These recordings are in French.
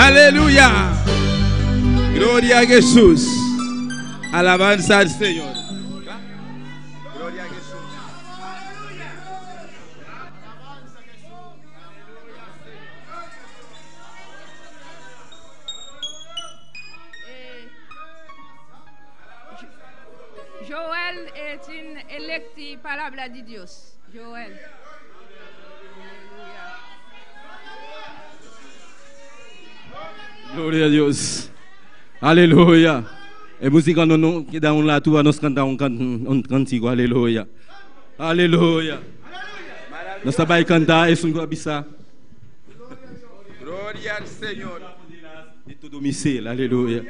Aleluya. Gloria a Jesús. Alabanza al Señor. Gloria a Jesús. Joël est une electi palabra de Dios. Joël. Gloria a Dios. Aleluya. Et musique en nous qui dans la tour nous cantons on cantigo. Aleluya. Aleluya. Nous sabay cantar et son bisa. Gloria al Señor. De tu domicile. Aleluya.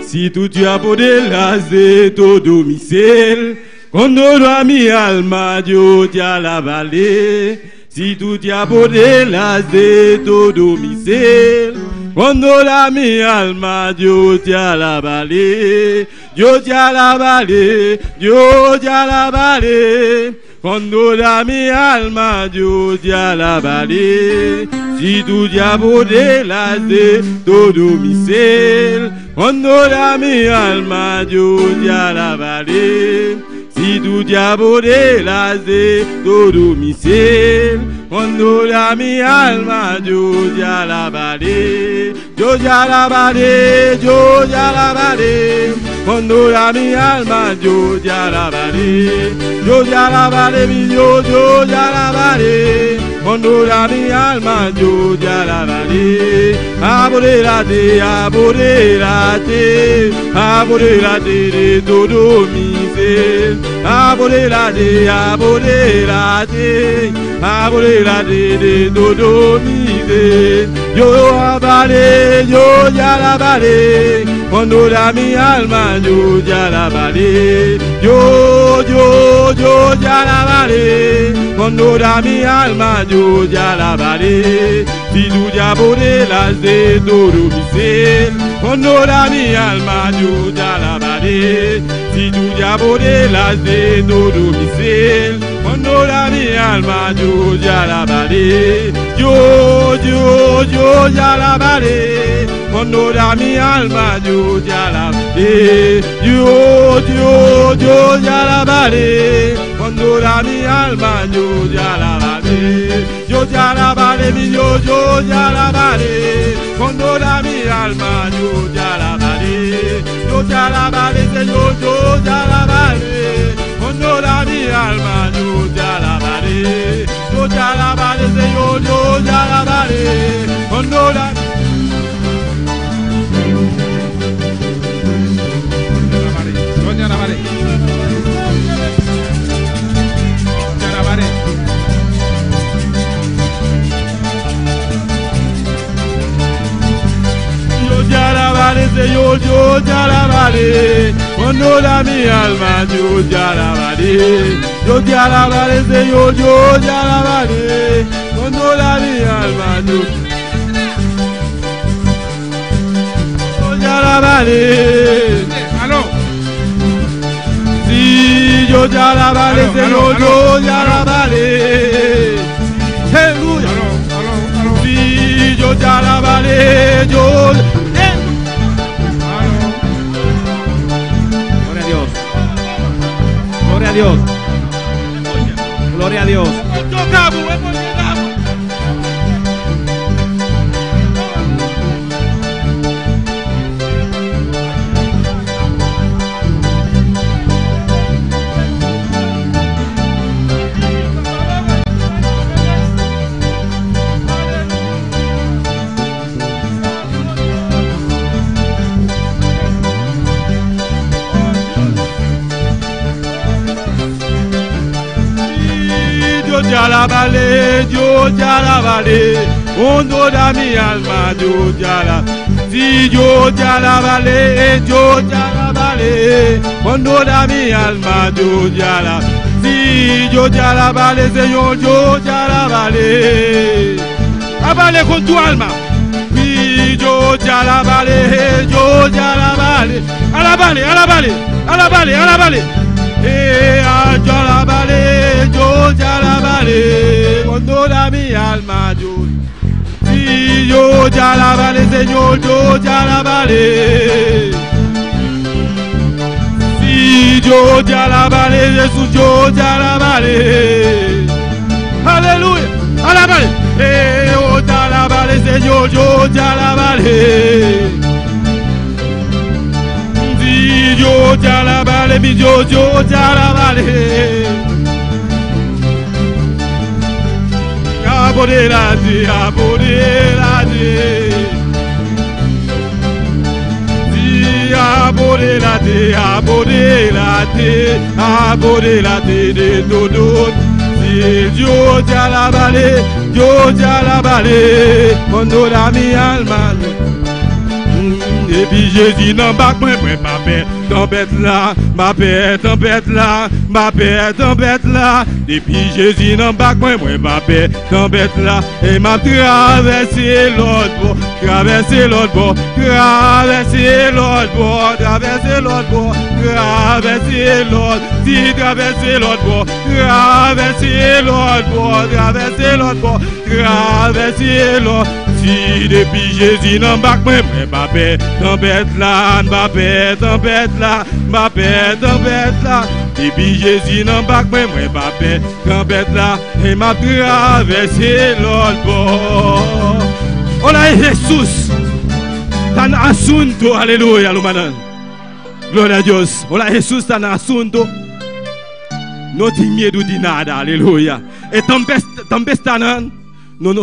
Si tu te apoderas de tu domicile, cuando mi alma yo te alabaré. Si tu te apoderas de tu domicile, cuando mi alma yo te alabaré, yo te alabaré, yo te alabaré. Cuando mi alma yo te alabaré. Si tu te apoderas de tu domicile, cuando mi alma yo te alabaré. Si tu te apoderas de tu domicile, cuando mi alma yo te alabaré, yo te alabaré, yo te alabaré. Cuando mi alma yo te alabaré, yo te alabaré, mi Dios, yo te alabaré. Cuando mi alma yo te alabaré, apodérate, apodérate, apodérate de todo mi ser. Apodérate, apodérate, apodérate de todo mi ser. Yo alabaré, yo te alabaré. Cuando mi alma yo te alabaré, yo te alabaré. Cuando mi alma yo te alabaré. Si tú te apoderas de todo mi ser, cuando mi alma yo te alabaré. Si tú te apoderas de todo mi ser, cuando mi alma yo te alabaré. Yo te alabaré. Cuando mi alma yo te alabaré. Yo te alabaré. Cuando mi alma yo te alabaré. Yo te alabaré, mi Dios, yo te alabaré. Cuando mi alma yo te alabaré. Yo te alabaré, Señor, yo te alabaré. Cuando mi alma yo te alabaré. Yo te alabaré, Señor, yo te alabaré. Cuando yo te alabaré. Yo te alabaré, Señor, yo te alabaré. Cuando mi alma yo te alabaré. Yo te alabaré, Señor, yo te alabaré. Cuando mi alma yo te alabaré. Aló. Sí, yo te alabaré, Señor, yo te alabaré. Aleluya. Sí, yo te alabaré, yo. Gloria a Dios. Gloria a Dios. Yo te alabaré, yo te alabaré. Cuando mi alma yo te alabaré. Si yo te alabaré, yo te alabaré. Cuando mi alma yo te alabaré. Si yo te alabaré, Señor, yo te alabaré. Alabaré con tu alma. Si yo te alabaré, yo te alabaré. Alabaré, alabaré, alabaré, alabaré. Yo alabaré, yo te alabaré. Cuando mi alma yo. Si Si yo dia la vallée, Seigneur, yo dia la vallée. Si yo dia la vallée, Jésus, yo dia la vallée. Alléluia, à la vallée. Et yo dia la vallée, Seigneur, yo dia la vallée. Si yo dia la vallée, yo dia la vallée. Abonner la vie, abonner la vie. Si abonner la vie, abonner la vie, abonner la vie de dodo. Si Dieu t'a la vallée, Dieu t'a la vallée, mon ami Allemagne. Et puis Jésus n'en bat point, ma paix, tempête là, ma paix, tempête là, ma paix, tempête là. Et puis Jésus n'en bat point, ma paix, tempête là. Et m'a traversé l'autre bord, traversé l'autre bord, traversé l'autre bord, traversé l'autre bord, traversé l'autre, si traversé l'autre bord, traversé l'autre bord, traversé l'autre bord, traversé l'autre. Si depuis Jésus n'en bat point, ma paix, tempête là, ma paix, tempête là, ma paix, tempête là. Depuis Jésus n'en bat point, ma paix, tempête là, et m'a traversé l'autre bord. Oh là, Jésus, t'as un assunto, alléluia, l'humanan. Gloria a Dios. Oh là, Jésus, t'as un assunto. No te miedo de nada, alléluia. Et tempête nan. No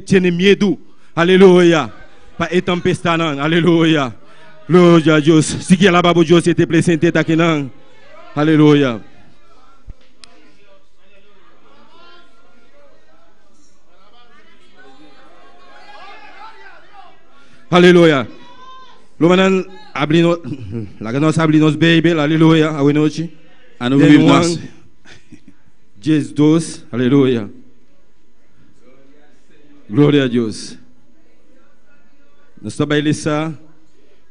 tiene miedo. Alléluia. Pas et tempête nan. Alléluia. Gloria a Dios. Si qui est là-bas, Dios était présenté ta kenan. Alléluia. Alléluia. L'homme ablino la ganos ablinos baby. Alléluia. Awenochi. Anu vivons. Jesus. Alléluia. Glória a Deus. Nós trabalhamos isso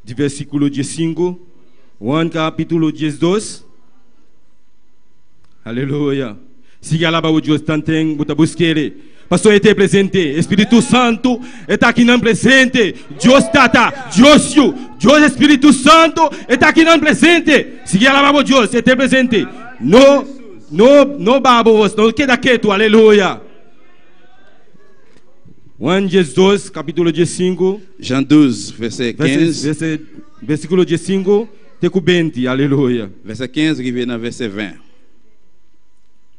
de versículo 15, Juan capítulo 12. Aleluia. Siga lá para o Deus tantem, buta busquere. Pastor était presente, Espírito Santo está aqui não presente. Deus Tata, Deus Yu, Deus Espírito Santo está aqui não presente. Siga lá para o Deus, était presente. No babos, no queda quieto, aleluia. Juan 12, capítulo 15. Jean 12, verset 15. Versículo 15, teco 20, aleluia. Verset 15, qui vient dans verset 20.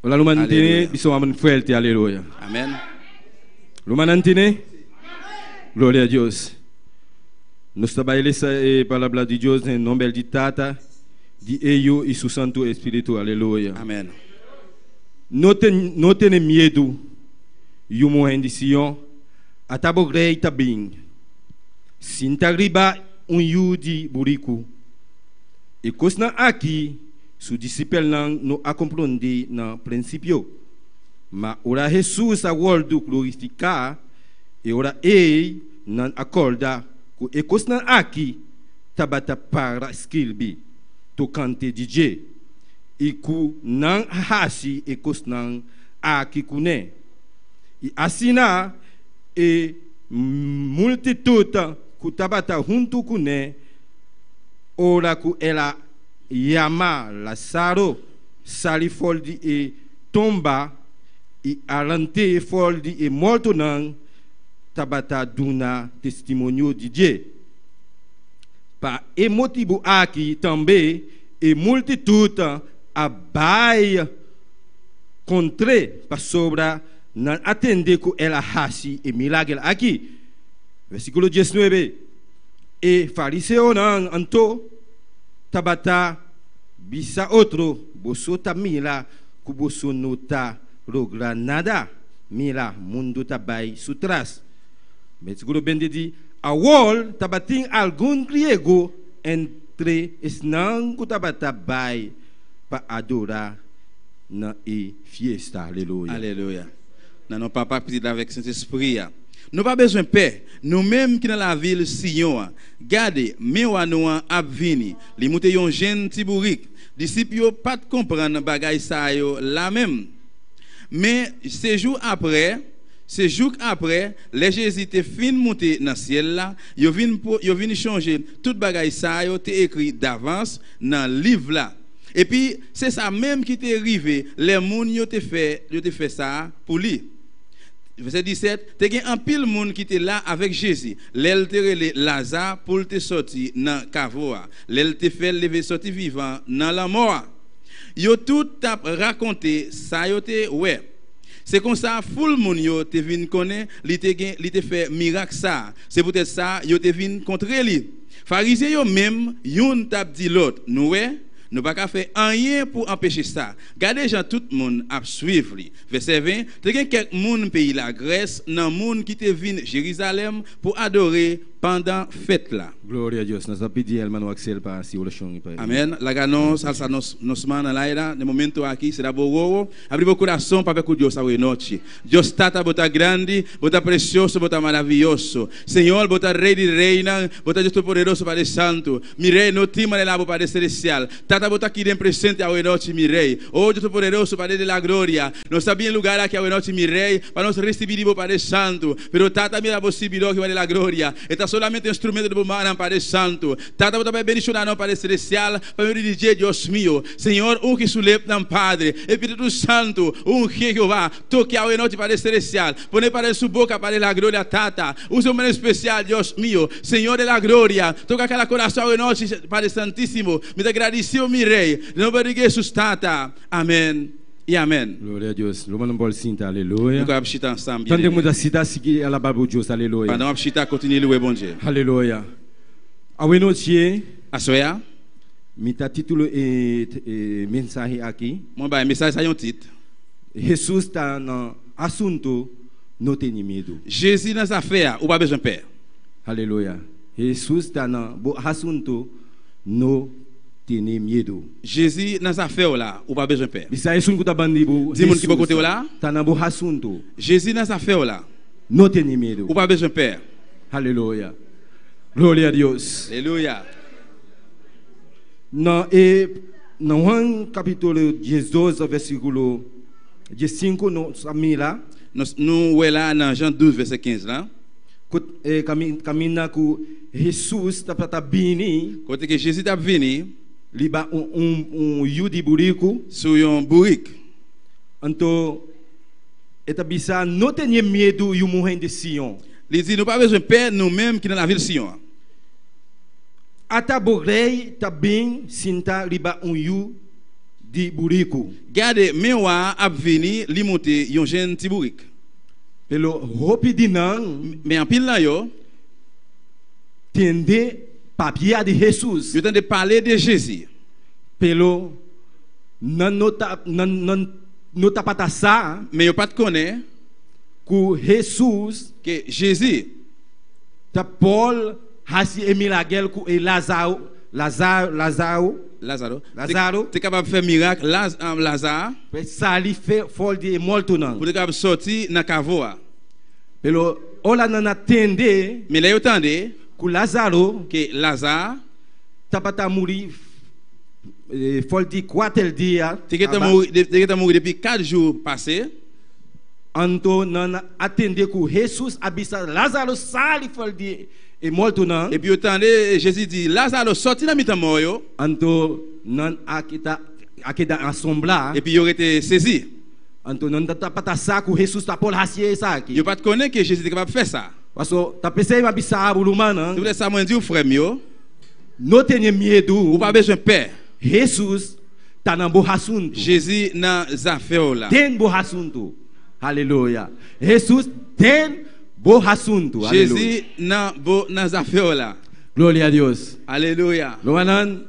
Olá, Lumanantine, bisou aman fuerte, aleluia. Amen. Lumanantine, glória a Deus. Nós trabalhamos a palavra de Deus em nome de Tata, de Eu e seu Santo Espírito, aleluia. Amen. Não tenha medo, e uma rendição. Atabo grei tabing. Sintagriba yudi buriku. E kosna aqui, su discípulo não a compreende na princípio. Mas ora Jesus a world glorificar e ora ei não acorda que e kosna aqui tabata para skilbi to cante DJ. E ku não hasi e kosna aqui kune. E assina e multitude kutabata junto kune ora ku ela yama Lazaro sali foldi e tomba e alante foldi e morto nan tabata duna testemunho de Dieu pa e motivo aqui também e multitude abai contre pa sobra não atende que ela hasi e milagre aqui. Versículo 19. E fariseu não anto tabata bisa outro boso tamila ku boso nota rogra nada mila mundo tabai sutras. Versículo 20 diz a wall tabating algum griego entre esnang ku tabata bai pa adorar na e fiesta. Alléluia. Alléluia. Nous pas partir avec Saint-Esprit. Nous pas besoin de paix. Nous-mêmes qui dans la ville Sion, gardez, mais nous avini, les moutons jeunes tibourik, disciples pas comprendre bagay ça yo la même. Mais ces jours après, Ce jour après, les Jésus étaient fin monter dans le ciel là, ils viennent changer toute bagaille ça, yo t'es écrit d'avance dans le livre là. Et puis c'est ça même qui t'est arrivé, les moun yo te fait ça pour lui. Verset 17, tu as un pile monde qui était là avec Jésus. L'elle te relé Lazare pour te sortir dans cavoa. L'elle te fait lever sortir vivant dans la mort. Yo tout t'a raconté ça yo te ouais. C'est comme ça full moun yo te vinn connaît, li te fait miracle ça. C'est peut-être ça yo te vinn contre lui. Pharisiens yo même yon t'a dit l'autre, nous ouais. Nous ne pouvons pas faire rien pour empêcher ça. Gardez gens tout le monde à suivre. Verset 20. Il y a quelques monde pays la Grèce, dans le monde qui te vient Jérusalem pour adorer pendant fête là. Gloria a Dios. Nós pedimos hermano Axel para si oração para. Amen. La nos alça nos mana lá no momento aqui será boa. Abrir o coração para ver com Deus a noite. Deus tata bota grande, bota precioso, bota maravilhoso. Senhor, bota rei de reina, bota Deus poderoso para santo. Mi rei no te manelabo para celestial. Tata bota aqui dentro presente a noite, mi rei. Oh Deus poderoso para de la gloria. Nós sabia lugar aqui a noite, mi rei, para nós receber para santo. Pero tata mira possibilidade que vai de la gloria. Está solamente instrumento de bomar para santo. Tata bota para bendicionar não para celestial, para me dizer Deus meu, Senhor, que sulep nam Padre, Espírito Santo, que Jeová, toque a noite para celestial, pone para sua boca para la glória tata. Usa um especial, Deus meu, Senhor de la glória, toca aquela coração a noite para santíssimo. Me agradeceu mi rei. Não vai Jesus tata. Amém. E amém. Glória a Deus. Louvando bom sinta, aleluia. Nós vamos estar ensemble. Tanto muita cidade seguir a la Bible Deus, aleluia. Para nós estar continuer louer bon Dieu. Aleluia. A noite, asoia. Mita título e mensagem aqui. Mon ba mensagem sai um título. Jesus está no assunto não tem medo. Jesus nas affaires, ou pas besoin peur. Aleluia. Jesus está no assunto não tem medo. Jesus nas affaires lá, ou pas besoin peur. Bisa isso que tá bandido. Dis-moi qui peut côté là. Tá na bo assunto. Jesus nas affaires lá. Não tem medo. Ou pas besoin peur. Aleluia. Glória a Deus. Aleluia. No Juan capítulo 12 versículo 15 nós lá. Nous là dans Jean 12 verset 15 là. Caminha com Jesus tá bini. Côté que Jésus t'a venu. Liba yudi burico. Sur un bourrique. Então eta bisa não tem medo e morrer de Sion. Il dit nous pas besoin de peur nous-mêmes qui dans la ville Sion. Ata borei também sinta liba yu di burico. Gade mewa a venu li monter un jeune petit bourrique. Pelo rapidinho, mais en pile là yo tende papier de Jesus. Yo tende parler de Jésus. Pelo nota patassa, mais yo pas te connaît que Jesus que Jésus ta Paul hasi emilagel ku e Lazaro tu es capable de faire miracle Lazare sali fait fol de molto nan pour capable sortir na cavoa. Pelo ola nana tende mais là yo tende ku Lazaro que Lazare tapata muri fol de 4 dia te que mourir depuis 4 jours passés. Anto nana atende ku Jesus abisa Lazaro sali fol de e molto nan. Et puis autant Jésus dit Lazare sorti dans mitan mort yo. Anto nan akita assembla. Et puis il aurait été saisi. Anto nan tapata sa ku Jesus ta Paul hasie sa ki. Yo pas te connaît que Jésus est capable de faire ça. Parce que ta pensei ma bisa bulumana. Tu voulais ça moi dire frère yo. No tenye medo. Ou pas besoin peur. Jesus ta na bo assunto. Jésus na affaires là. Tem bo assunto. Aleluia. Jesus tem bo assunto. Jésus nas affaires là. Glória a Deus. Aleluia. Loanan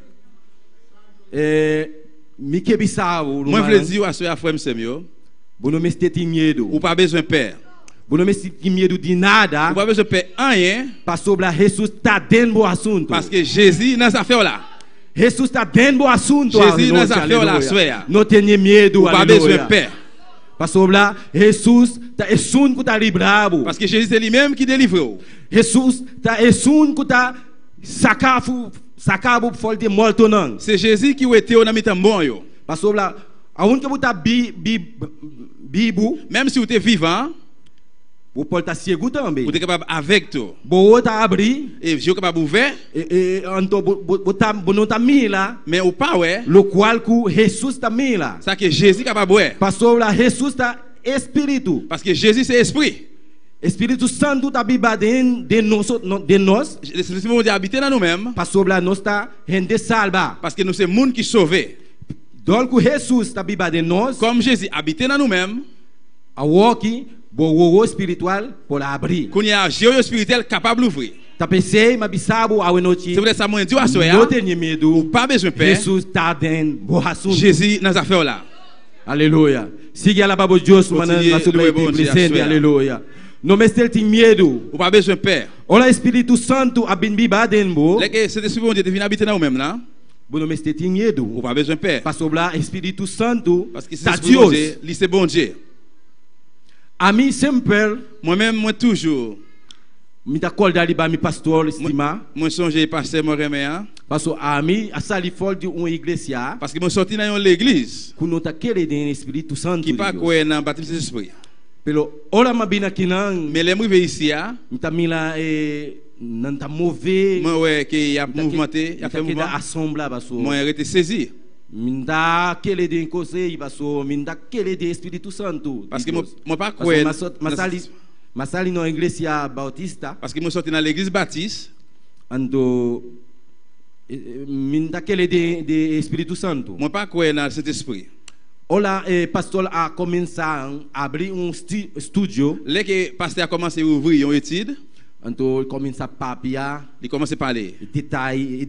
Mike bisau. Moi je dire à sua frère meu. Bono me tem medo. Ou pas besoin peur. Bono me tem medo de nada. Ou pas besoin peur rien. Pastor bla Jesus tá dentro bo assunto. Parce que Jésus nas affaires là. Jesus tá dentro bo assunto. Jésus nas affaires là, soia. Não tenha medo. Ou pas besoin peur. Pastor lá, Jesus tá esun que tá librado. Parce que Jésus c'est lui-même qui délivre. Jesus tá esun que tá sacabo fol de molto não. C'est Jésus qui était au namitan bon yo. Pastor lá, aonde que botar bibu, même si vous êtes vivant, Pour Paul ta siégou tomber. Pour être capable avec toi. Bo ta abri. Et je suis capable ouvert. Et anto bo ta mis là. Mais ou pas ouais. Le qual que Jesus ta mis là. Ça que Jésus capable ouais. Parce que là Jesus ta espiritu. Parce que Jésus c'est esprit. Espiritu Santo ta biba de nos. L'Esprit Saint Dieu habite dans nous-mêmes. Parce que là nous ta hende salba. Parce que nous c'est monde qui sauvé. Donc Jesus ta biba de nos. Comme Jésus habite dans nous-mêmes. A woki bo spiritual pour l'abri. Qu'on y a géo spirituel capable d'ouvrir. Ta pensei ma bisabo a wenoti. C'est vrai ça moi dit à soya. Não tem medo. Pas besoin père. Jesus ta den bo assunto. Jésus dans affaire là. Aleluia. Siga lá babo Deus manan na sobre presente. Aleluia. Não me estel tem medo. Ou pas besoin père. Ola Espírito Santo a bin biba denbo. Là que c'est esprit Dieu devient habiter dans nous-mêmes là. Bo não me estel tem medo. Ou pas besoin père. Parce que là Espírito Santo parce que c'est c'est Dieu. Lui c'est bon Dieu. Ami sempre Moi-même moi toujours mi ta col dali ba mi pastor estima. Moi songe pasteur moi remet hein. Parce que ami a sali fol de uma igreja. Parce que moi sorti dans l'église. Kuno ta querer de Espírito Santo. Qui pas quoi dans baptême de l'esprit. Pelo ora mabina kinang. Mais les arrivé ici hein. Mi ta mila nan ta mauvais. Moi ouais qui a mouvementé, il a fait mouvement. Assembla baso. Moi j'ai été saisi. Minda querer de conseil baso, minda querer de Espírito Santo. Parce que moi pas quoi. Masali no igreja bautista. Parce que moi sorti dans l'église baptiste. Ando minda querer de Espírito Santo. Moi pas quoi dans cet esprit. Ola pastor a commencé a abrir studio. Là que pasteur a commencé à ouvrir une étude. Anto il commence à papia. Il commence à parler. Détail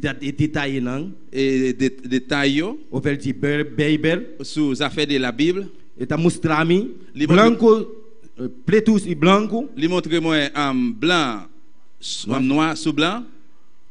nan. Et détails over the Bible. Sur les affaires de la Bible. Et ta mostrami. Blanco. Pretus et blanco. Lui montre moi blanc, noir sur blanc.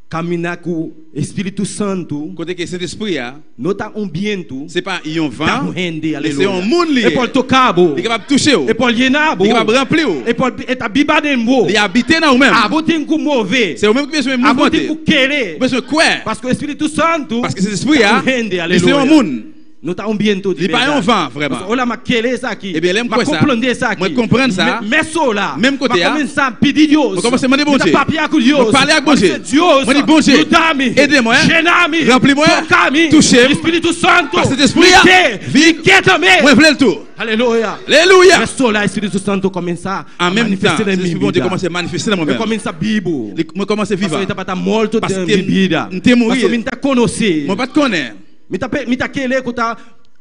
Caminhar com Espírito Santo. Côté que Saint-Esprit a. Nota ambiente. C'est pas un vent. C'est un monde lié. Et pour tocabo. Il est capable de toucher. Et pour yenabo. Il est capable de remplir. Et pour ta biba dembo. Il habite dans nous-mêmes. Abotin ku mauvais. C'est au même qui besoin de mouvement. Abotin ku querer. Besoin quoi? Parce que Espírito Santo. Parce que Saint-Esprit a. C'est un monde. Nous t'avons bientôt dit. Il pas un vent vraiment. On a maquillé ça qui. Eh bien, l'aime quoi ça? Moi comprendre ça. Mais ça là. Même côté là. Commence à pedir Dieu. On commence à demander bon Dieu. Parler avec bon Dieu. Moi dis bon Dieu. Aidez-moi. Remplis-moi. Touchez. Espírito Santo. Parce que cet esprit là. Vite também. Moi voulais le tout. Alléluia. Alléluia. Mais ça là Espírito Santo commence à en même temps. L'esprit bon Dieu commence à manifester dans moi-même. Commence à Bible. Moi commence à vivre. Parce que tu pas morto de vida. Parce que tu t'as connaissé. Moi pas te connais. Mais t'as quel est que t'as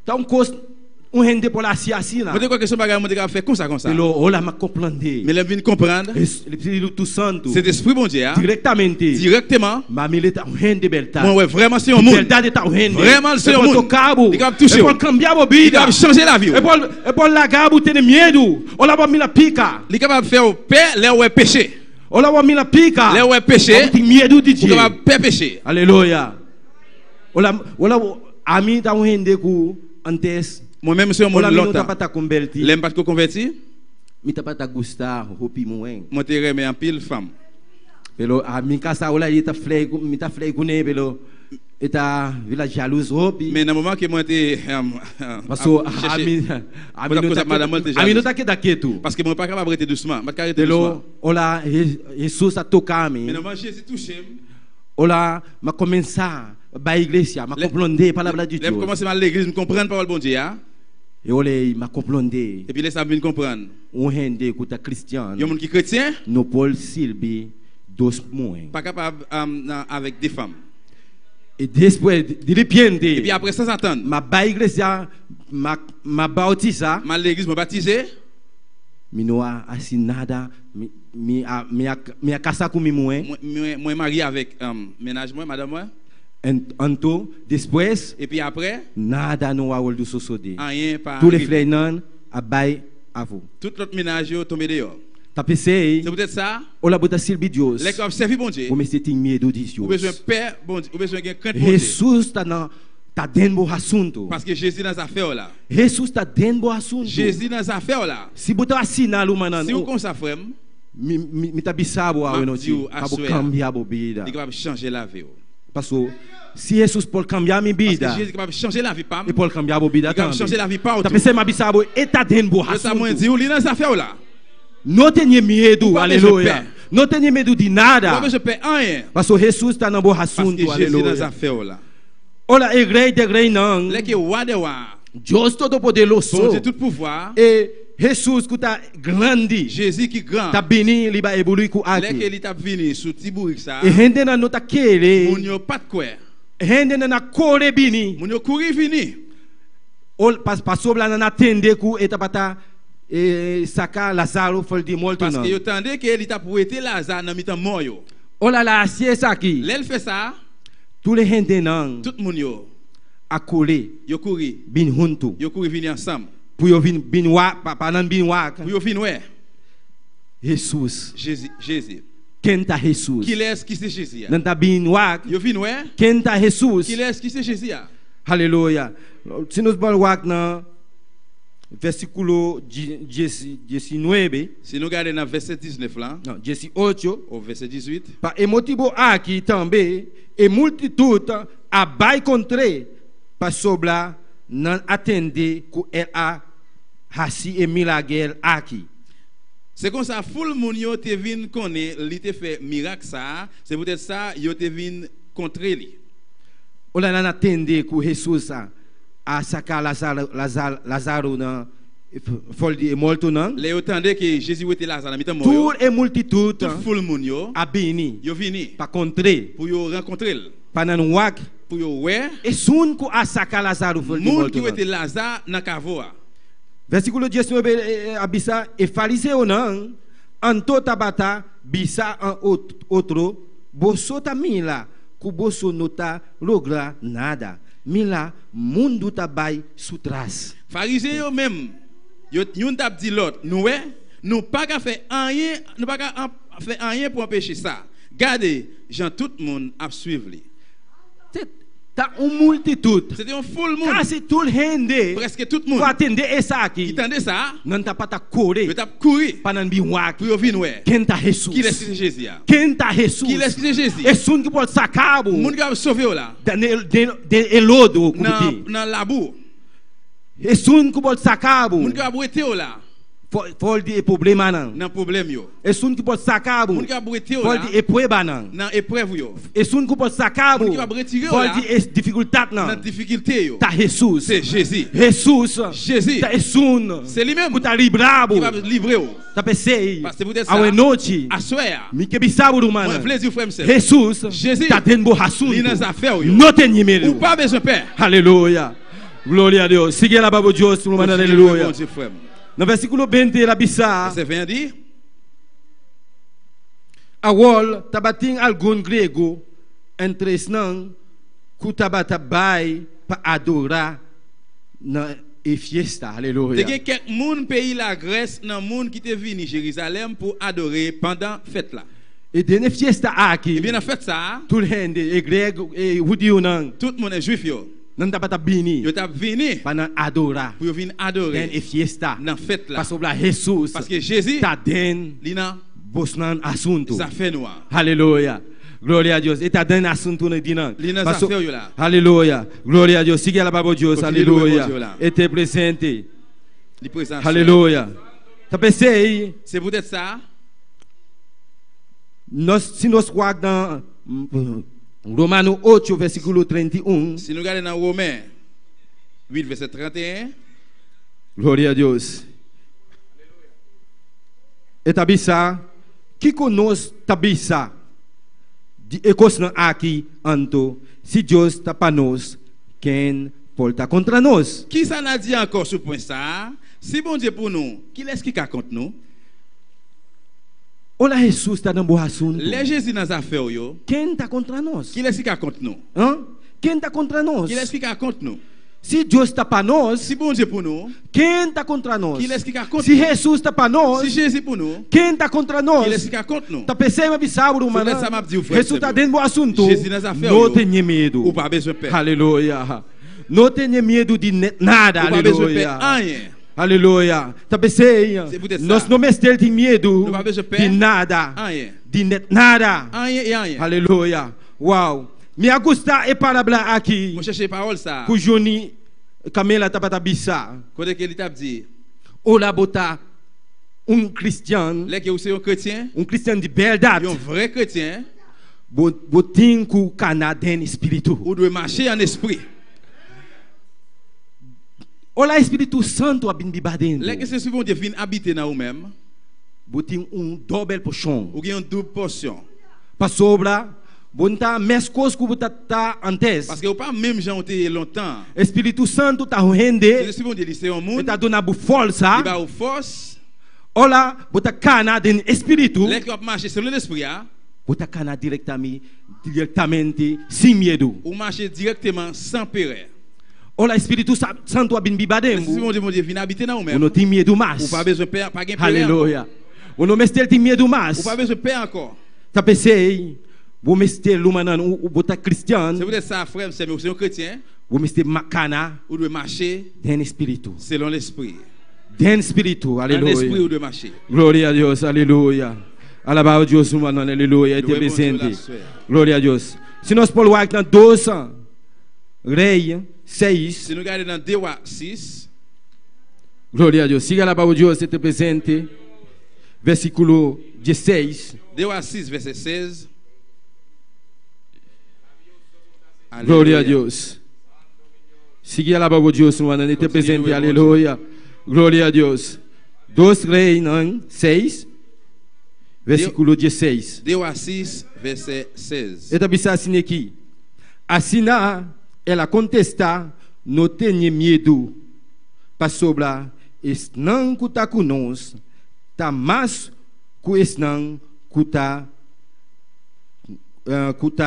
un cause on rende pour la siasi là. Moi quoi que ce bagage moi de faire comme ça. Mais là on m'a comprendre. Mais là vient comprendre. L'Espírito Santo. Cet esprit bon Dieu directement. Ma milita on rende belta. Moi ouais vraiment c'est un monde. Belta ta rende. Vraiment c'est un monde. Il va toucher. Pour cambiar a vida. Il va changer la vie. E pour la gabu ter medo. On la va mi la pica. Il capable faire au père là où est péché. On la va mi la pica. Là où est péché. Tem medo de Dieu. Il va faire péché. Alléluia. On la ami ta rende ku antes. Moi-même, c'est un monde longtemps. L'aime pas qu'on converti? Mi ta pas ta gusta hopi moen. Moi te remets en pile femme. Pelo a mi casa ola ita flei mi ta flei kune pelo eta vila jalouse hopi. Mais dans le moment que moi te parce ami no ta que daqueto. Parce que moi pas capable arrêter doucement, pas arrêter doucement. Ola Jesus a tocar mi. Mais dans moment Jésus touché. Ola ma começar ba igreja, ma comprender palavra de Dieu. Là commencer à l'église, me comprendre parole bon Dieu. Et olé ma comprender. Et puis laisse me comprendre. On rende écoute chrétien. Yo monde qui chrétien? No Paul Silbi dos moen. Pas capable avec des femmes. Et después de repente. Et puis après ça s'attendre. Ma ba igreja ma bautiza. Ma l'église me baptiser. Mi não assinada me casa com moi marié avec ménage moi madame moi. Então, depois, et puis après, nada no awol do sosode. Rien pas. Tous les frères non abai avo. Tout l'autre ménage tombé dehors. Tá pensei? C'est peut-être ça. Ola bota servir Deus. Les qui servi bon Dieu. O me tem medo de Deus. Ou besoin père bon Dieu, ou besoin de crainte bon Dieu. Jesus tá dentro do assunto. Parce que Jésus dans affaire là. Jesus tá dentro do assunto. Jésus dans affaire là. Si botar assinar o manano. Si vous comme ça frère. Me tá bisabo a wenoti. Para cambiar a vida. Il va changer la vie. Parce que si Jesus pode cambiar minha vida, parce que Jésus capable changer la vie pas. Il pode cambiar a vida também. Il changer la vie pas. Tá pensando ma bisabo eta dentro do assunto. Ça moi dit ou li dans affaire là. Não tenha medo, Pas aleluia. besoin Não tenha medo de Pas nada. besoin de faire rien. Parce que Jesus está no bom Parce que assunto, Jésus dans aleluia. affaires là. Olha, a igreja não. Là que roi de roi, Deus Todo-Poderoso. bon Dieu tout pouvoir, E Jesus que está grande. Jésus qui grand. Tá bem, ele vai evoluir com Là que aqui. il t'a venu sous Tibourik ça, E gente não tá querendo. moun yo pas de quoi. Gente não corre bem. Moun yo courir vini. Pastor lá não atende com eta pata sacar Lazaro foi de morto Parce não. que yo tendez que il t'a prêté Lazare dans mitan mort yo. Olha lá, se essa aqui. Là il fait ça, Tous les gente não tout moun yo correr yo courir, bem junto. yo courir vini ensemble. Pour yo vin bin wa para não bin wa. Pour yo vinn ouais. Jesus. Jésus. Quem tá Jesus? Qui est qui c'est Jésus? Não tá bin wa. Yo vinn ouais. Quem tá Jesus? Qui est qui c'est Jésus? Aleluia. Se nós vamos wa na versículo 19, Si nous regardons dans verset 19 là, não, 18, au verset 18, para e motivo aqui também e multitude abai contra para sobra não atender que ela hasi e milagre aqui. c'est comme ça foule moun yo te vinn connaît, li te fait miracle ça, c'est peut-être ça yo te vinn contre lui. Olha não atender que Jesus a sacar Lazaro na foi de morto não. Les entendez que Jésus était Lazare dans mitan mort. Tout e multitude Tout foule moun yo, a beni yo vini para contrer pour yo rencontrer, para não wak pour yo ouais, e sun que a sacar Lazaro foi de moun morto. qui était Lazare dans cavoa. Versículo 19 abisa e fariseu não anto tabata bisa an outro boso ta mila ku boso nota logra nada mila mundo tabai sutras. Pharisien yo même, yo yon t'a dit l'autre, nous pas qu'à faire rien, nous pas qu'à faire rien pour empêcher ça. Regardez, Jean tout le monde a suivre lui. Ta multitude C'était un full monde. quase tout gente Presque tout le pour monde. atender essa Qui aqui entendait ça, não tá para correr yo t'a couru para não vir wak pour yo venir ouais. quem tá Jesus Qui est ce Jésus? quem tá Jesus Qui est ce Jésus? e sun que pode sacar Moun qui a sauvé là. de elodo Dans la boue. e sun que pode sacar Moun qui a brûlé là. Fol de problema não. Dans problème yo. E sun que pode sacar Moun qui a brûlé fol là. de epreba não. Dans épreuve yo. E sun que pode sacar Moun qui va retirer fol là. de dificuldade Dans não. difficulté yo. Tá Jesus. C'est Jésus. Jesus. Jésus. Tá sun. C'est lui-même Que tá librado. qui va livrer yo. Tá pensei. Parce que peut-être Awe ça. noite. À soir. Mi que bisabo do Moi mano. plaisir frère m'sel. Jesus. Jésus. Tá dentro do assunto. Li nas affaires yo. Não tem medo. Ou pas besoin père. Aleluia. Glória a Deus. Siga lá babo Deus, no mano aleluia. Bon Dieu frère. No versículo 20 la bisa. C'est 20 dit. Awol tabating algum grego entre não kutabatabay pa adorar na e fiesta. Te Aleluia. gen quelques moun pays la Grèce nan moun qui te vini Jérusalem pour adorer pendant fête là. E dene fiesta Et aqui. bien en fait ça, Tout gente e grego e judeu não tout le monde est juif yo. tabatabini Yo t'a vini pa não adorar. pour yo vinn Den adorer e fiesta. dans fête là. Parce que Jesus Parce que Jésus tá den li nan bosnan assunto. ça fait noir. Aleluia. Glória a Deus. E tá dando assunto no dinan. Li nan ça fait yo là. Aleluia. Glória a Deus. Siga lá babo Deus. Continue louer Aleluia. bon Dieu là. E te presente. Li présent. Aleluia. Tá pensei, C'est peut-être ça. se nós guardamos Romano 8, versículo 31. Si nous regardons dans Romains 8 verset 31, Glória a Deus. E tabisa, que conosco tabisa, de ecosna aqui anto, se Deus está para nós, quem pode estar contra nós? qui ça n'a dit encore sur point ça? Si bon Dieu pour nous, qui est-ce qui contre nous? Olha, Jesus está dando bom assunto. Les Jésus dans affaires yo, Quem está contra nós? qui est-ce qui contre nous? Hã? Quem está contra nós? Qui est-ce qui contre nous? Se Deus está para nós, Si bon Dieu pour nous, quem está contra nós? qui est-ce qui contre Se nous? Jesus está para nós, Si Jésus pour nous, quem está contra nós? qui est-ce qui contre nous? Tá pensando abissado, mano. Peut-être ça m'a dit, frère, Jesus está c'est dentro do assunto. Jesus nas affaires, Não yo. tenha medo. Ou pas besoin de peur. Aleluia. Não tenha medo de nada. Ou pas besoin de Aleluia. peur rien. Aleluia. Tá pensando? C'est peut-être Nós ça. não mestre de medo Não vai besoin de peur. de nada. Rien. De nada. Rien et rien. Aleluia. Uau. Me gusta e palavra aqui. Moi chercher parole ça. Ku Joni Camela tá para bisa. Côté que il t'a dit, Ola bota un Christian, Les que vous êtes un chrétien, un Christian de verdade, un vrai chrétien, botin ku Canadien espírito. vous devez marcher en esprit. Ola Espírito Santo abinbiba Les dentro. que c'est bon Dieu vient habiter dans vous-même, Botin double portion. vous avez une double portion. Pa sobra, bonta mescos ku botata antes. Parce que vous pas même gens été longtemps. Espírito Santo tá C'est rende, le bon Dieu, c'est un monde, tá dona bu il força. va aux forces. Ola bota Canadien espírito, Les qui ont marché selon l'esprit, bota cana diretamente sem medo. vous marchez directement sans péril. Ola Espírito Santo abinbiba Si dentro. mon Dieu vient habiter dans vous-même, Uno tem medo vous mais. pas besoin de paix, pas de paix. Aleluia. Uno mestel tem medo Vous mais. pas besoin de paix encore. Tá pensei, vou mestel lumanan o bota cristiano, C'est peut-être ça, frère, c'est un chrétien, vou mestel macana vous devez marcher den espírito. selon l'esprit. Den espírito, Dans l'esprit, aleluia. vous devez marcher. Glória a Deus, aleluia. Alabado o Deus, humano, aleluia. Ele Louez te bon Dieu, la presente. sœur. Glória a Deus. Se nós pôr o ar na 12, Rei 6. Si nous regardons dans 2 rois 6, Glória a Deus. Siga alabado o Deus, ele te presente. Versículo 16. 2 rois 6, verset 16. Glória a Deus. Siga alabado o Deus, humano, ele te presente. Aleluia. Glória a Deus. 2 Reis 6. Versículo 16. 2 rois 6, verset 16. Ele está assim aqui. Assina, ela contesta, não tenha medo. Para sobra, não que está conosco, está mais que não que está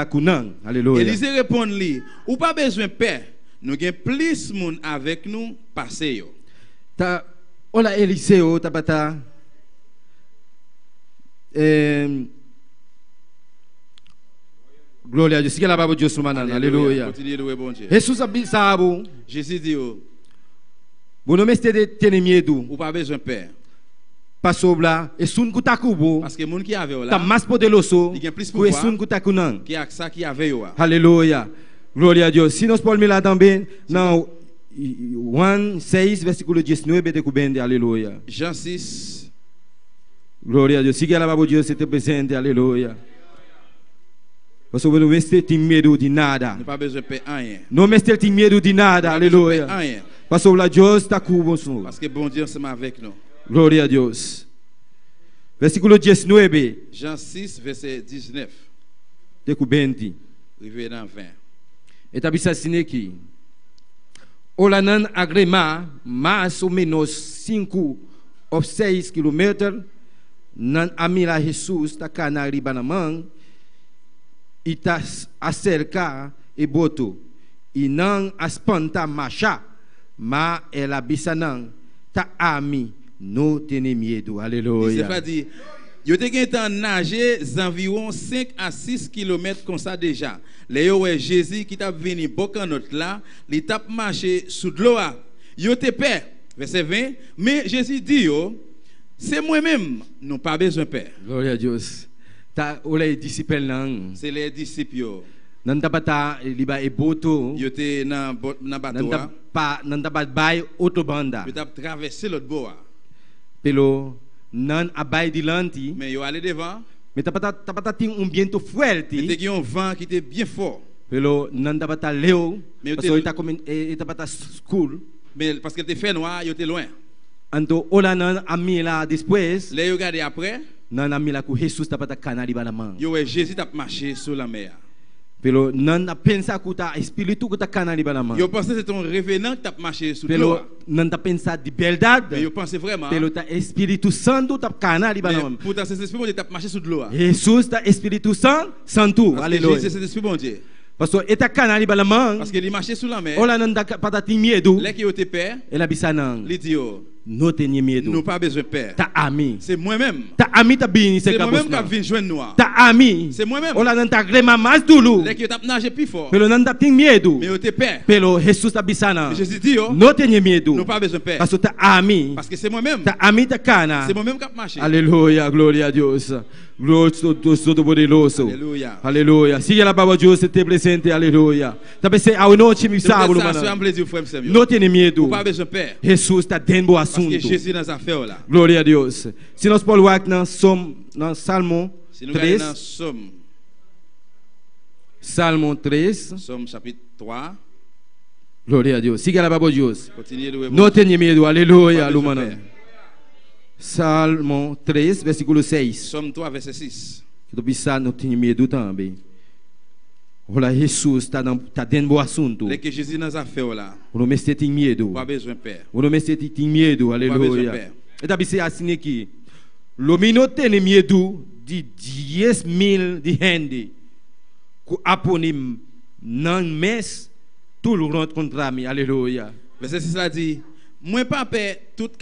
conosco. Aleluia. Élisée répond-lui, ou pas besoin de paix, nous avons plus de monde avec nous, passez yo. Tá, olha Eliseu, tá bata. Glória a Deus. Siga lá para Deus, mano. Aleluia. Continuez de louer bon Dieu. Jesus avisava, Jésus dit, oh, você não tem medo. ou pas besoin de paix. Para sobra, é sun que está cubo. Parce que les gens qui avaient Está là, mais poderoso Il y a plus que pouvoir. esse único que está conosco. qui a ça qui avait là. Aleluia. Glória a Deus. Se nós podemos lá também, não, 1:6, versículo 19, de cubende, aleluia. Jean 6, Glória a Deus. Siga lá para Deus, se te presente, aleluia. Você não tem medo de nada. nous pas besoin de paix rien. Não tem medo de nada, Pas besoin de paix aleluia. rien. Parce que Deus está conosco. Parce que bon Dieu ensemble avec nous. Glória a Deus. Versículo 19, Jean 6, verset 19, de cubende. arrivé dans 20. Está assim aqui. Ola nan agrema mais ou menos 5 ou 6 quilômetros nan amila Jesus está cá na riba na mão e está acerca e boto e não espanta macha mas ela bisa não tá ami não tem medo. Il Aleluia. s'est dit, yo te gen temps nager environ 5 à 6 km comme ça déjà. Les yo ouais Jésus qui t'a venu bokan notre là, il t'a marché sous de l'eau. Yo te paix. Verset 20, mais Jésus dit yo, c'est moi-même, non pas besoin de paix. Glória a Deus. Tá olha discípulo não. C'est les disciples yo. Não tá bata liba e boto. Yo te dans bateau. Não tá bai outro banda. Yo t'a traversé l'autre bois. Pelo não abai dilante. Mais yo allé devant, Me tá bata tem viento il forte. y a un vent qui était bien fort. Pelo não tá bata leu. Me Parce que tá como tá bata school. Mais parce qu'il était fait noir, il était loin. Anto ola não amila depois. Là, yo regardé après, Não amila ku Jesus tá bata canali ba na mão. yo ouais Jésus t'a marché sur la mer. Pelo não pensa ku tá espírito ku tá canali ba na mão. Yo pensais que c'était un revenant qui t'a marché sur l'eau. Pelo não tá pensa de verdade. Mais yo pensais vraiment. Pelo tá Espírito Santo tá canali ba na mão. Mais pourtant, c'est l'esprit bon Dieu qui t'a marché sur l'eau. Jesus tá Espírito Santo. Parce que Aleluia. Jésus, c'est l'esprit bon Dieu. Parce que eta canali ba na mão. Parce qu'il est marché sur la mer. Ola não tá pata tem medo. Là qui était père, Ela bisa não. il dit yo, Não tem medo. nous pas besoin de père. Tá ami. C'est moi-même. Tá ami tá bini se C'est moi-même qui capos. viens joindre nous. Tá ami. C'est moi-même. Ola não tá grema mais dulu. Là qui t'a nagé plus fort. Pelo não tá tem medo. Mais yo était père. Pelo Jesus tá bisa não. Mais Jésus dit yo, Não tem medo. nous pas besoin de père. Parce que tá ami. Parce que c'est moi-même. Tá ami tá cana. C'est moi-même qui a marché. Aleluia, glória a Deus. Gloria poderoso. Aleluia. Aleluia. Siga la palavra de Deus, você te presente. Aleluia. Também se ao noite me sabe, mano. não tenha medo. Pas besoin peur. Jesus está dentro do assunto. Parce que Jésus dans affaire là. Glória a Deus. Se nós podemos olhar no Salmo Si nous 3, regardons dans Salmo 3, Somme chapitre 3, glória a Deus. Siga la palavra de Deus. continuez de Não tenha medo. Aleluia. Pas besoin Lumana. peur. Salmo 3, versículo 6. Somme 3 verset 6. Que tu não tenha medo também. Olha, Jesus está dentro do assunto. Dès que Jésus dans affaire là, O nome é tem medo. pas besoin peur. O nome é tem medo. Aleluia. E também se assim aqui. O menino tem medo de 10.000 de gente que aponem não mês tout le monde contra mim. Aleluia. Verset 6 là dit, moi pas peur toute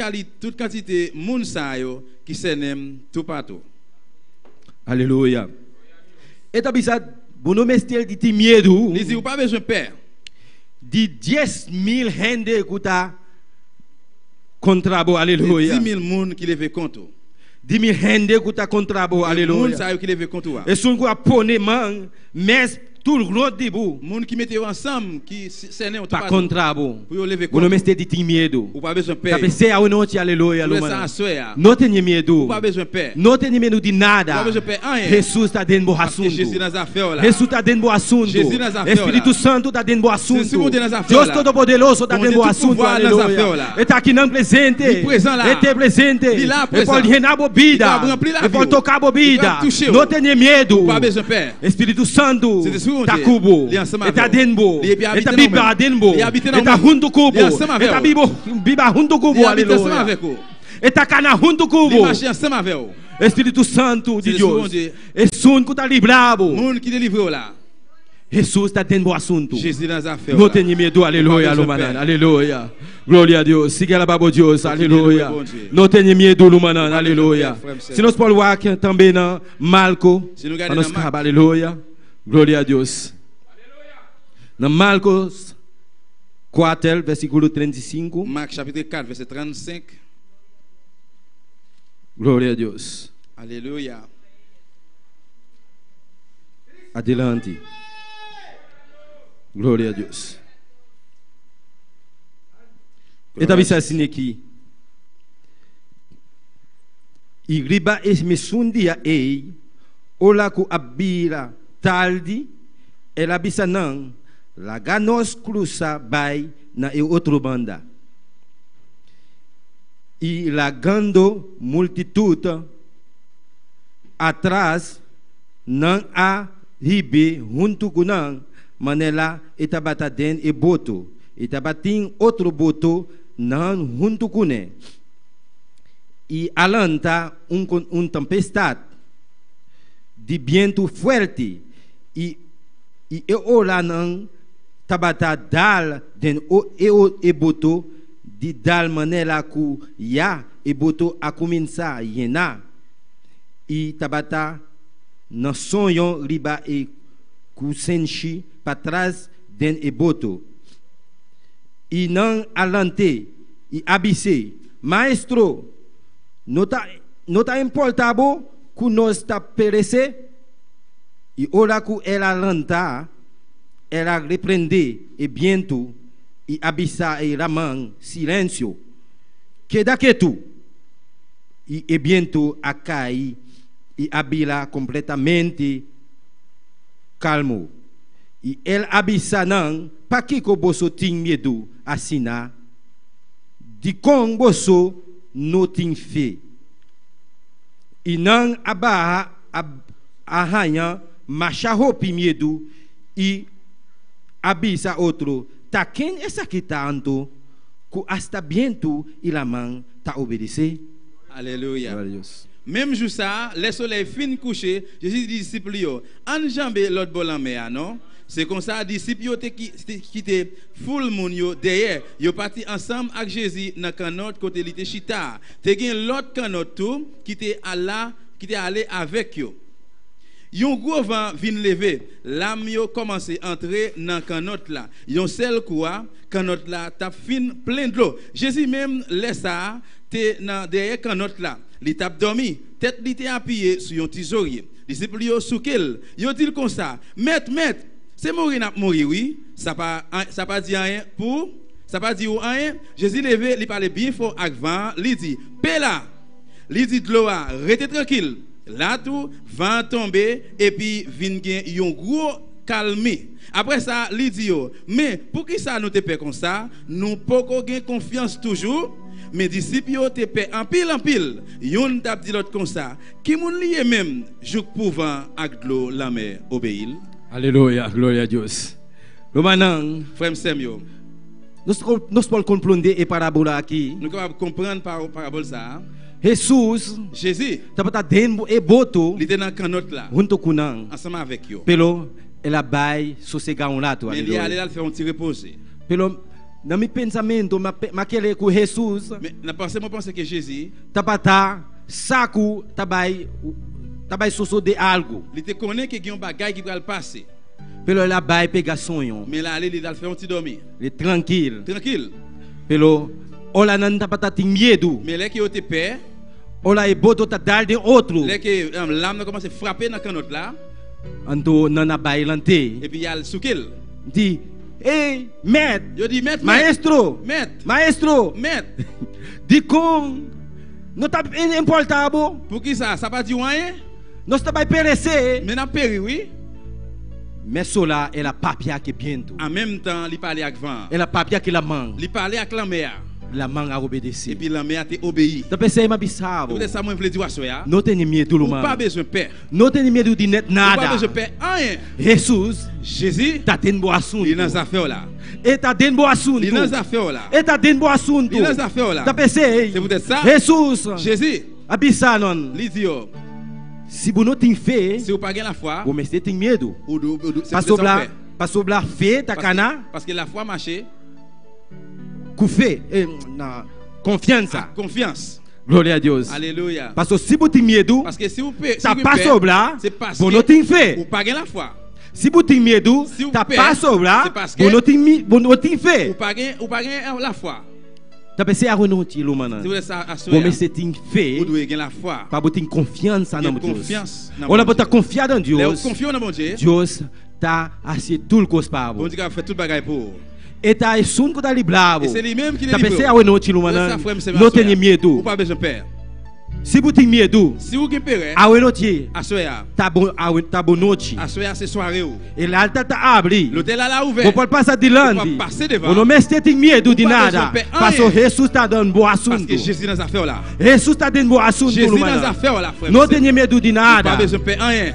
quantité moun sa yo qui s'aime tout partout. Aleluia. E também se o nome é de tem medo. Il dit, pas besoin peur. De 10.000 gente que está contra bo. Aleluia. 10 000 moun qui lève contre. 10.000 gente que está contra bo. Moun Aleluia. sa yo qui lève contre. E sunt que aponem mês tout le monde de bo. Moun qui mettent ensemble qui s'aime tout Para partout. contra bo. Pour yo lever O nome contre. é de tem medo. Ou pas besoin peur. Tapece ao noite. Aleluia. Tout ça assoya. Não tenha medo. Ou pas besoin peur. Não tenha medo de nada. Pas besoin peur rien. Jesus está dentro do Parce que Jésus assunto. dans affaire là. Jesus está dentro do assunto. Jesus nas affaires Espírito lá. Santo está dentro do assunto. Jesus nas affaires Deus lá. Todo-Poderoso está Como dentro do tem assunto. pouvoir nas affaires Aleluia. lá. Ele está aqui não presente. Ele presente lá. Ele está presente. Ele lá Ele presente. pode reinar a bebida. Ele vai remplir la Ele pode vie. tocar a Ele bebida. vai toucher. Não tenha medo. Pas besoin peur. Espírito Santo C'est sûr, está Dieu. cubo. Ele é ensemble Ele está avec dentro. vous. Ele Ele habite está dans Bíblia nous. dentro. Ele habite Ele dans está nous. junto cubo. Ele é ensemble Ele está avec Bíblia junto cubo. Il habite ensemble Aleluia. avec vous. Ele está cana junto Il cubo. marche ensemble avec vous. Espírito Santo de C'est Deus. sûr, Dieu. É único que está livrado. Moun qui délivre là. Jesus está dentro do assunto. Jésus dans affaire Não là. tenha medo, aleluia, Pas besoin Lumanan, peur. aleluia. Glória a Deus. Siga a palavra de Deus, Continue aleluia. de louer, bon Dieu. Não tenha medo, Lumanan, Pas aleluia. besoin peur, frère, Se nós podemos olhar aqui também na Marco, Se nous para regardons nós dans Marc. acabar, aleluia. Glória a Deus. Na Marcos 4, versículo 35. Marc chapitre 4 verset 35. Glória a Deus. Alléluia. Adelante. Glória a Deus. E também está assim aqui. E riba esmesundia ei, ola ku abira tarde, ela bisa não, laganos cruza vai na e outro banda. E lagando multitude atrás, não há ribe junto com não, manela itabata den e boto, itabating outro boto não junto com ne. E alanta tempestade de vento forte e ola não tabata dal den e boto de dal manela ku ya e boto a começar yena e tabata na sonho riba e ku senchi para trás den e boto e não alante e abisse maestro não tá importado que nós está perecer e ora que ela lanta ela repreende e viento e abissa e raman silêncio que daqui tu e viento acai e abila completamente calmo e ele abissa não para que o bosso tem medo assina de com bosso não tem fé e não abarra arranha macharopi medo e abisa outro tá quem essa que tá ando que hasta viento e la mão tá obedecer. Alléluia. Même jour ça, le soleil fin couché, Jésus dit disciples yo, enjambe l'autre bol en mer non? C'est comme ça disciples yo qui te full moun yo derrière, yo parti ensemble avec Jésus dans canot côté il était chita. Te gen l'autre canot tout qui te allé avec yo. Yon gros vent vient lever, l'âme yo commencé entrer dans canot là. Yon seul quoi, canot là t'a fin plein de l'eau. Jésus même laisse ça te dans derrière canot là. il t'a dormi, tête li était appuyée sur un tisorier. Disciples yo soukel, yo dit comme ça, maître, c'est mourir n'a mourir oui, ça pas dit rien pour ça pas dit rien. Jésus levé, il parlait bien fort avec vent, il dit paix là. Il dit de l'eau, restez tranquille. Là tout vent tomber et puis vinn gen un gros calmer. Après ça, il dit mais pour qui ça nous te paix comme ça, nous pas gain confiance toujours. Mes disciples te paix en pile. Yon t'a dit l'autre comme ça. Qui moun lié même jouk pouvant avec de l'eau la mer obéir. Alléluia, gloire à Dieu. Le maintenant, Frère Samuel, nous pouvons comprendre et parabole aqui. nous capable comprendre par parabole ça. Jesus, Jésus, tapata denbo e boto, il était dans canotte là, junto kunang. ensemble avec yo. Pelo ela bay sossega um lato. Mais il est allé là faire un petit reposer. Pelo na mi pensamento makele ku Jesus, Mais na pensée moi pense que Jésus, tapata saku tabay soso de algo. il te connaît que un bagage qui va le passer. Pelo ela bay pega sonho. Mais là il a fait un petit dormir. Le tranquille. Tranquille. Pelo ola nan tapata tem medo. Mais là qui yo te paix, Ola e boto ta dar de outro. là que l'âme commence à frapper dans canotte là Ando nana bailante. et puis il y a le soukil. Di, hey, maître, Yo dit maître, maestro, maître. di com, não tá importado, Pour qui ça? Ça pas dit rien? nós tá vai perecer. Mais n'a péri oui. Mais sola é la papia que biento. En même temps, il parlait avec vent. É la papia que la mang. Il parlait avec la mer. La mang a Et obedecer. puis la mer a obéi. Tá pensei ma bisavo. Peut-être ça moi je veux dire à soya. Não tem medo do Ou pas man. besoin de paix. Não tem medo de net Ou pas nada. besoin de paix rien. Jesus Jésus, tá tendo bom assunto. il est dans les affaires là. E tá tendo bom assunto. Il est dans les affaires là. E tá tendo bom assunto. Il est dans les affaires là. Tá pensei. C'est peut-être ça. Jesus, Jésus, abisanon. il dit oh, Se vous não tem fé, si vous pas la foi, você tem medo. c'est peut-être ça. Passou lá fé, tá cana, Parce que la foi marche, com fé, na confiança. confiance. Glória a Deus. Alléluia. Passou se você tem medo, Parce que si vous paix, tá passou lá, c'est parce vous não que tem fé. vous pas la foi. Se você tem medo, Se o tá pé, passou lá, c'est parce que vous não tem fé. Vous pas la foi. Tá pensei a renoncer lo mana. Si vous êtes à soya, Você tem fé, vous devez gagner la foi. para você ter confiança Gagner no Deus. confiance. Olha, você tá confiado em Là, Deus. vous confiez dans mon Dieu. Deus tá assim tudo com os Bon pavos. Dieu a fait tout bagaille pour. E tá sunco da libravo. Et c'est lui-même qui Tá libère. pensei a renoncer lo mana. Não tem medo. Vous pas besoin de peur. Se você tem medo, Si vous avez peur, a renoncer. à soya, Tá bom noite. à soya c'est soirée. Ele alta tá abre. L'hôtel là là ouvert. Vou pode passar dilante. Vou passar devant. O nome este tem medo de Vou nada. passar pé. Passou Jesus tá dando bom Parce assunto. que Jésus dans les affaires là. Jesus tá dando bom assunto, Jésus dans les mano. affaires là, frère. Não tenha medo de Pas nada. besoin de peur rien.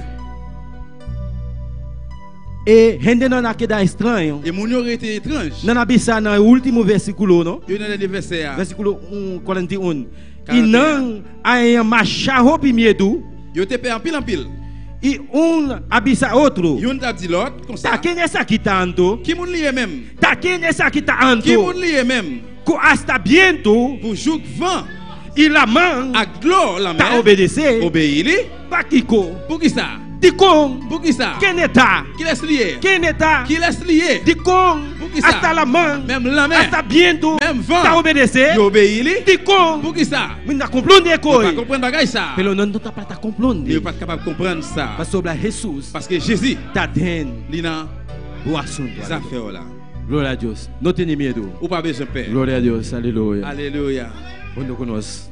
E rende não naquela estranho. Et mon aurait été étrange. Não na bisa no último versículo, não? Il y a des versets. Versículo 41. E não há macharro medo. Yo te paix en pile. E abisa outro. Yon t'a dit l'autre comme ça. Tá quem essa aqui tanto? Qui moun lié même? Tá quem essa aqui tá Qui anto? moun lié même? Com hasta viento Pour jour vent. e la mão À l'eau la tá mer. obedecer. Obéir. Bakiko. Pour qui ça? De com. Pour qui ça? Quem está? Qui laisse lié? Quem está? Qui laisse lié? De com. Por que ça? Hasta la mão. Même la mer. Hasta viento. Même vent. Tá obedecer. Yo obéir. De com. Pour qui ça? Mina compreende Pas coi. comprendre bagaille ça. Pelo não tá para tá Il compreende. n'est pas capable de comprendre ça. Mas sobre Jesus Parce que Jésus, tá dentro il a o assunto. des affaires là. Glória a Deus. Não tenha medo. Ou pas besoin de peur. Glória a Deus. Aleluia. Alléluia. Onde conosco.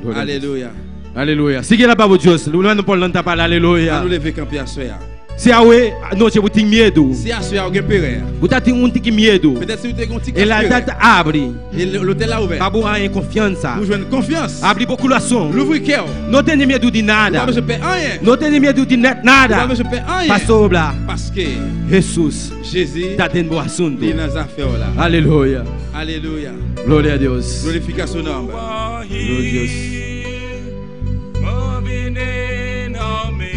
Glória a Deus. Alléluia. Aleluia. Siga lá para Deus. Não não pode não tá para À aleluia. nous lever camper à soya. Se awe não você tem medo. Si à soya, aucun peur. Você tem tique medo. Peut-être si vous avez un petit Ele alta abre. et l'hôtel là ouvert. Babu a confiança. Vous jouez une confiance. Abre população. L'ouvrir cœur. Não tem medo de Pas nada. besoin de peur rien. Não tem medo de Pas nada. besoin de peur rien. Passou lá. Parce que Jesus Jésus tá dentro do assunto. est dans les affaires là. Aleluia. Alléluia. Glória a Deus. Glorification son nom. Glória a Deus. Moving in on me,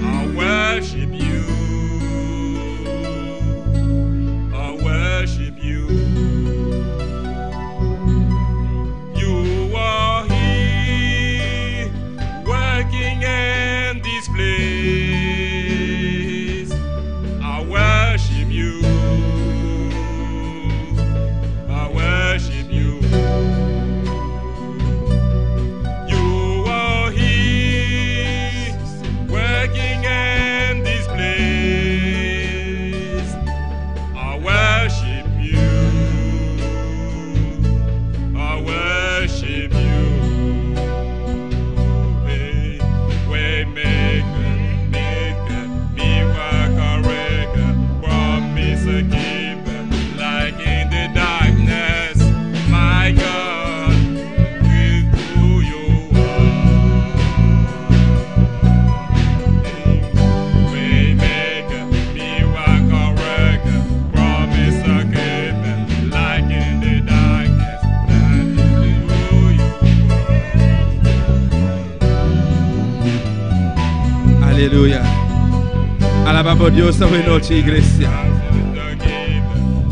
I worship you. I worship you. You are here, working in this place. I worship you. I worship you. Aleluya. Alabamos a Dios esta noche, iglesia.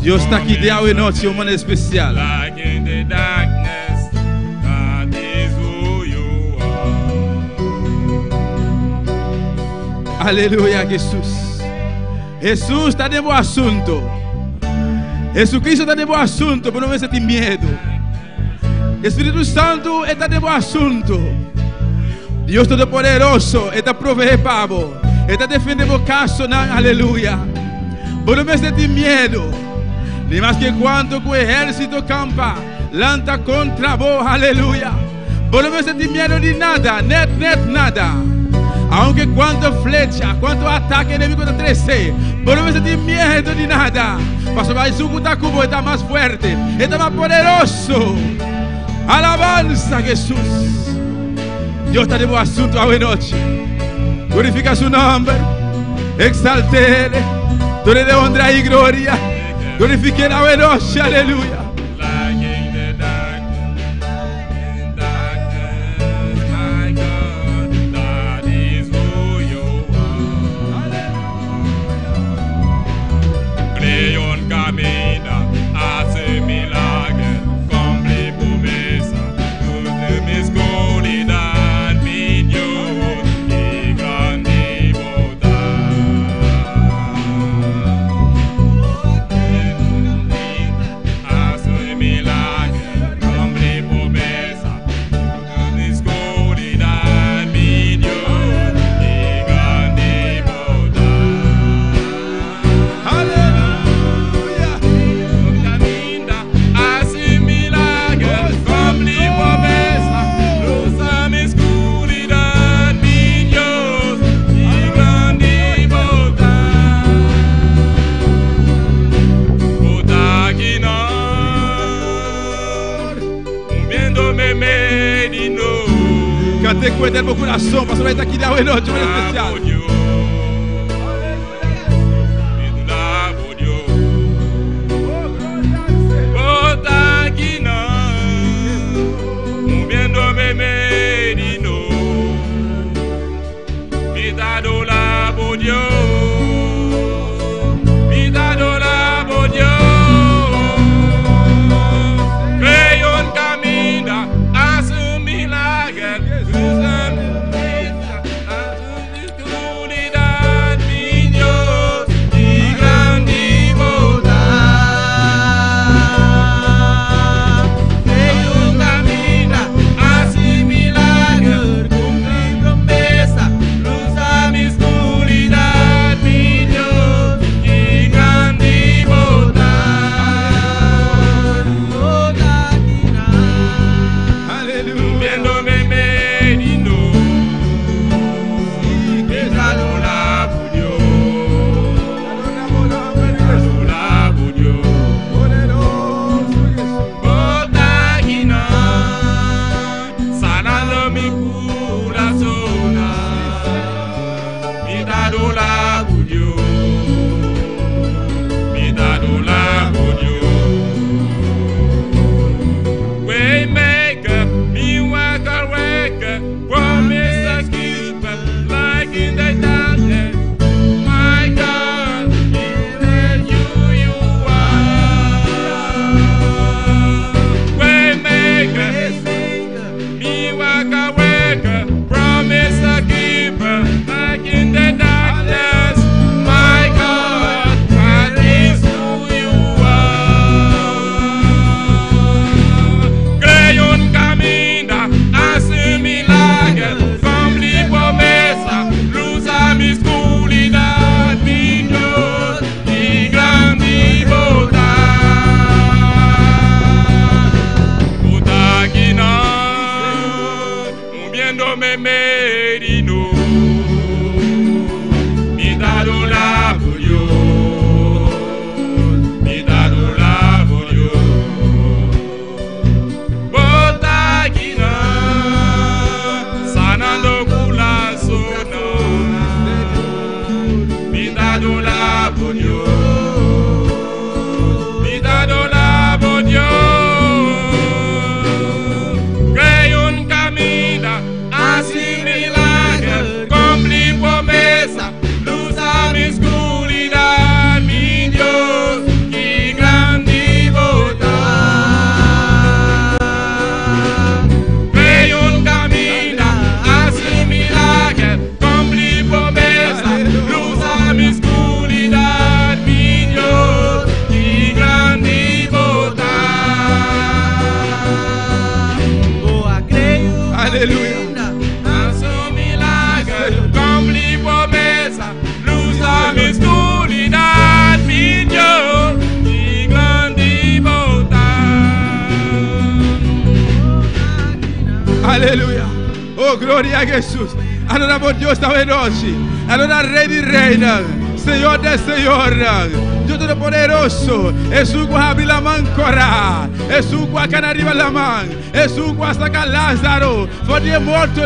Dios está aquí de hoy noche, un momento especial. Like in the darkness, that is who you are. Aleluya, Jesús. Jesús está de buen asunto. Jesucristo está de buen asunto, pero no me sentir miedo. Espíritu Santo está de buen asunto. Dios Todopoderoso está provee pavo. Está defendendo vocação, aleluia. Por não me sentir medo. Nem mais que quanto o exército campa, lanta contra vos, aleluia. Por não me sentir medo de nada, net nada. Aunque quanto flecha, quanto ataque inimigo está crescer, por não me sentir medo de nada. Pastor Jesus está como está mais forte, está mais poderoso. Alabanza, Jesus. Dios está de buen asunto hoy noche. Glorifica su nombre. Exalte. Tú le de honra y gloria. Glorifique la hoy noche. Aleluya. Like in the darkness, my God, that is who you are. Creon camina, hace milagres, cumple promesa, de mis cualidad, mi Dios, y grande bondad. Hace milagres, cumple promesa, de mis cualidad, mi Dios, y grande bondad. Aleluya. Camina, hace milagres, cumple promesa, luz a mi oscuridad, mi Dios, y grande bondad. Bondad que no, viéndome medino. Cantei com ele no meu coração. Pastor vai estar aqui de hoy noche. Muito especial. Creon camina, hace un milagre, usa mi vida, hace mi oscuridad, mi Dios, y grande bondad. Creon camina, hace milagre, cumple promesa, usa mi oscuridad. gloria a Jesús. Adoramos Dios esta noche. Adora Rey de Reina, Señor de Señor. Dios Todopoderoso. Jesús va a abrir la mano cora. Jesús va a caer arriba la mano. Jesús va a sacar Lázaro. Fue de muerto.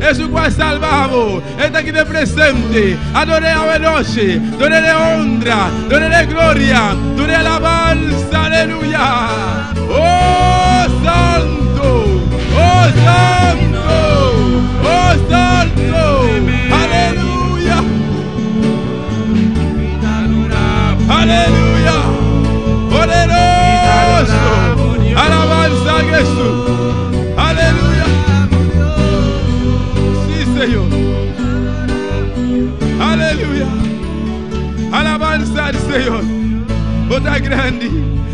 Jesús va a salvarlo. Está aquí de presente. Adore a la noche. Dore honra. Dore gloria. Dore alabanza. Aleluya. Oh santo. Oh santo. Oh santo. Aleluya. Aleluya. Poderoso. Alabanza a Jesús. Aleluya. Sí, Señor. Aleluya. Alabanza al Señor. Bota grande.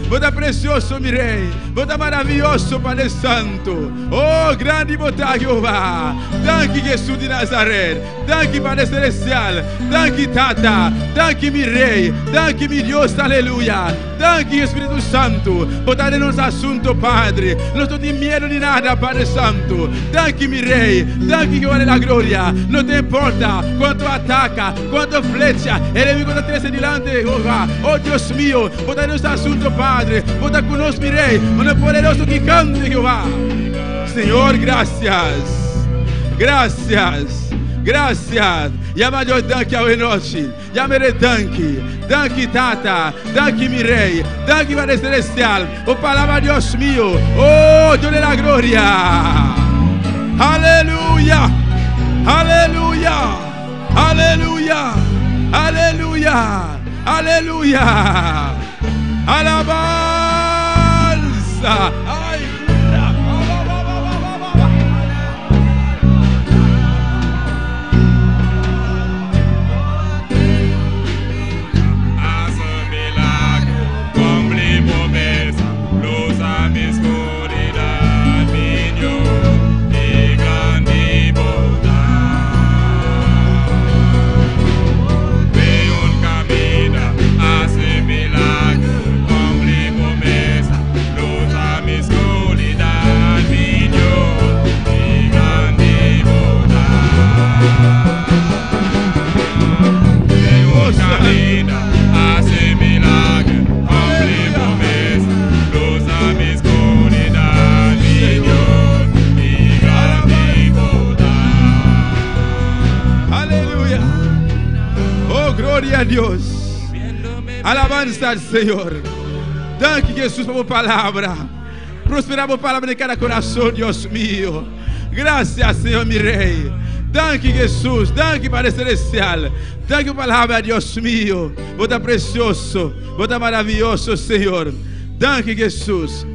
Bota precioso, mi rei. Bota maravilhoso, Padre Santo. Oh, grande bota Jeová. Danke, Jesus de Nazaré. Danke, Padre Celestial. Danke, Tata. Danke, mi rei. Danke, mi Deus. Aleluia. Danke, Espírito Santo. Botar em nosso assunto, Padre. Não estou de medo de nada, Padre Santo. Danke, mi rei. Danke, que vale a glória. Não te importa quanto ataca, quanto flecha. El enemigo está trece delante, Jehová. Oh, Deus mío. Botar em nosso assunto, Padre. Bota conosco, mi rei. Mano poderoso que cante, Jehová. Senhor, graças. Graças. Graças. Llama Deus danke ao noite. Llama danke. Danke, Tata. Danke, mi rei. Danke, Padre Celestial. O palavra de Deus mío. Oh, Deus da glória. Aleluia. Aleluia. Aleluia. Aleluia. Aleluia. Alabanza. Ay, glória a Deus. Alabanza al Senhor. Danke, Jesus, por palavra. Prosperar por palavra em cada coração, Deus mío. Graças, Senhor, mi rei. Danke, Jesus. Danke, Padre Celestial. Danke por palavra, Deus mío. Bota precioso. Bota maravilhoso, Senhor. Danke, Jesus.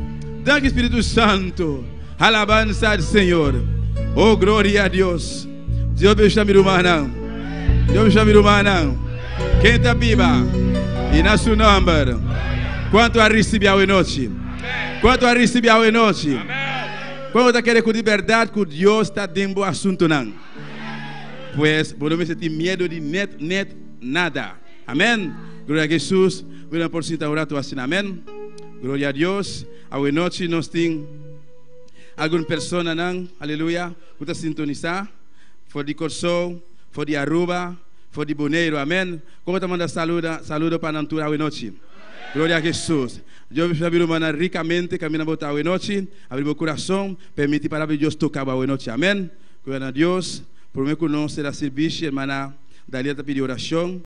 Danke, Espírito Santo. Alabanza al Senhor. Oh, glória a Deus. Deus me chama irmão. Deus me chama irmão. Quem está viva? E na seu nome. Quanto a receber a noite? Quanto a receber a noite? Quanto está querendo com liberdade que Deus está dando assunto não? Pois, por não sentir medo de net nada. Amém? Glória a Jesus. Vamos por si orar assim. Amém? Glória a Deus. A noite nós temos alguma pessoa não? Aleluia. Que está sintonizar. For de Corso, for de Aruba, for de Boneiro. Amém? Como está mandando saludo para a noite a noite? Glória a Jesus. Deus vai abrir uma ricamente, caminha botar a noite, abrir o coração, permite para Deus tocar a noite. Amém? Glória a Deus. Por mim que não será serviço, irmã, dali a pedir oração.